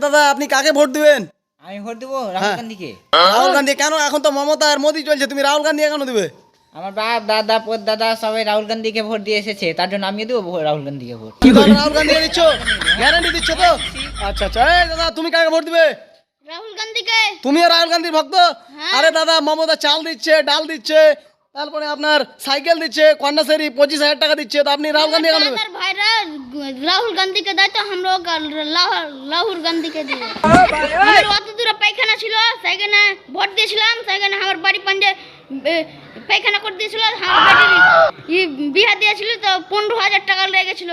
দাদা আপনি কাকে ভোট দিবেন? আমি ভোট দেবো রাহুল গান্ধীকে। রাহুল গান্ধী কেন? এখন তো মমতা আর মোদি চলছে, তুমি রাহুল গান্ধী কেন দিবে? আমার বাপ দাদা দাদা সবাই রাহুল গান্ধীকে ভোট দিয়ে এসেছে, তার জন্য আমিও দেবো রাহুল গান্ধীকে ভোট। কি বল, রাহুল গান্ধীকে দিচ্ছ? গ্যারান্টি দিচ্ছ তো? আচ্ছা আচ্ছা। এই দাদা তুমি কাকে ভোট দিবে? রাহুল গান্ধীকে। তুমিও রাহুল গান্ধীর ভক্ত? হ্যাঁ। আরে দাদা মমতা চাল দিচ্ছে, ডাল দিচ্ছে, তারপরে আপনার সাইকেল দিচ্ছে, কন্যাশ্রী 25,000 টাকা দিচ্ছে, তো আপনি রাহুল গান্ধী কেন দিবেন? दादा भाईरा राहुल गांधी के दायित्व हम लोग রাহুল গান্ধীকে দিবে। আমার অত দূরে পায়খানা ছিল, সেখানে ভোট দিয়েছিলাম, সেখানে আমার বাড়ি পাঞ্জে পায়খানা করে দিয়েছিল, আমার বাড়ির বিয়া দিয়েছিল, তো 15,000 টাকা লেগেছিল।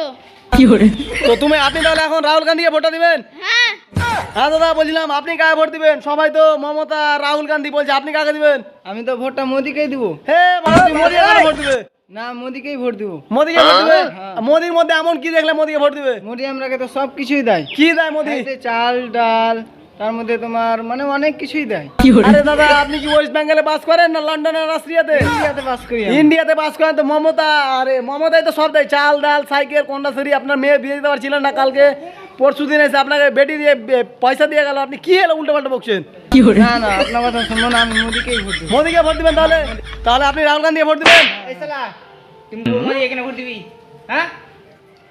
তো আপনি তাহলে এখন রাহুল গান্ধীকে ভোটটা দিবেন? হ্যাঁ হ্যাঁ দাদা বলছিলাম আপনি কাকে ভোট দিবেন? সবাই তো মমতা রাহুল গান্ধী বলছে, আপনি কাকে দিবেন? আমি তো ভোটটা মোদিকেই দিব। হে মোদি কাকে ভোট দিবে? না, মোদিকেই ভোট দিব। মোদিকে ভোট দিবে? মোদির মধ্যে এমন কি দেখলে মোদিকে ভোট দিবে? মোদি আমরাকে তো সব কিছুই দেয়। কি দেয় মোদি? এই যে চাল ডাল, তার মধ্যে তোমার মানে অনেক কিছুই দেয়। আরে দাদা আপনি কি ওয়েস্ট বেঙ্গলে বাস করেন না লন্ডনে না অস্ট্রিয়াতে? ইন্ডিয়াতে বাস করি আমি। ইন্ডিয়াতে বাস করেন তো মমতা, আরে মমতাই তো সব দেয়, চাল ডাল সাইকেল কন্যাশ্রী। আপনার মেয়ে বিয়ে দিতে পারছিলেন না, কালকে পরশু দিন এসে আপনাকে বেটি দিয়ে পয়সা দিয়ে গেল, আপনি কি হলো উল্টো পাল্টা বকছেন? না না, আপনার কথা শুনবো না, আমি মোদিকেই ভোট দিব। মোদিকে ভোট দিবেন? তাহলে তাহলে আপনি রাহুল গান্ধীকে ভোট দিবেন? এই শালা, তুমি মোদিকে কেন ভোট দিবি? হ্যাঁ,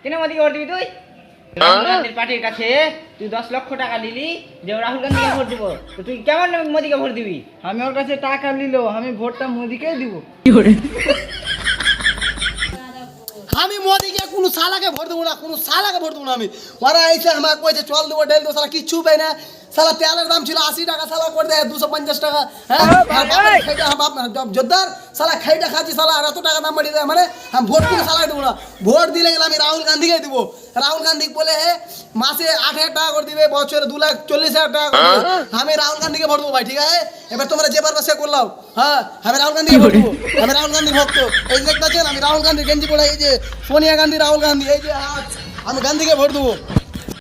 কেন মোদিকে ভোট দিবি তুই? রাহুল গান্ধীর পার্টির কাছে তুই 10 লক্ষ টাকা দিলি যে রাহুল গান্ধীকে ভোট দিব, তো তুই কেমন মোদিকে ভোট দিবি? আমি ওর কাছে টাকা নিলেও আমি ভোটটা মোদিকেই দিব। আমি মোদিকে কোনো সালাকে ভোট দেবো না, কোনো সালাকে ভোট দেবো না। আমি ওরা এসে আমাকে কইছে চল দেবো ডেল দেবো, সালা কিচ্ছু পাই না। সালা তেলের দাম ছিল 80 টাকা, সালা করে দেয় 250 টাকা। জোরদার সালা খাইটা খাচ্ছি, সালা আর এত টাকা দাম বাড়িয়ে দেয়। মানে আমি ভোট কোনো সালাকে দেবো না। ভোট দিলে গেলে আমি রাহুল গান্ধীকে দিব। রাহুল গান্ধী বলে মাসে 8,000 টাকা করে দিবে, বছরে 2,40,000 টাকা করে দিবে। আমি রাহুল গান্ধীকে ভোট দেবো ভাই, ঠিক আছে? এবার তোমরা যে পারবে সে করলাও। হ্যাঁ আমি রাহুল গান্ধীকে ভোট দেবো। আমি রাহুল গান্ধীর ভক্ত। এই দেখতেছেন আমি রাহুল গান্ধী গেঞ্জি পড়ে, এই যে সোনিয়া গান্ধী রাহুল গান্ধী, এই যে আমি গান্ধীকে ভোট দেবো।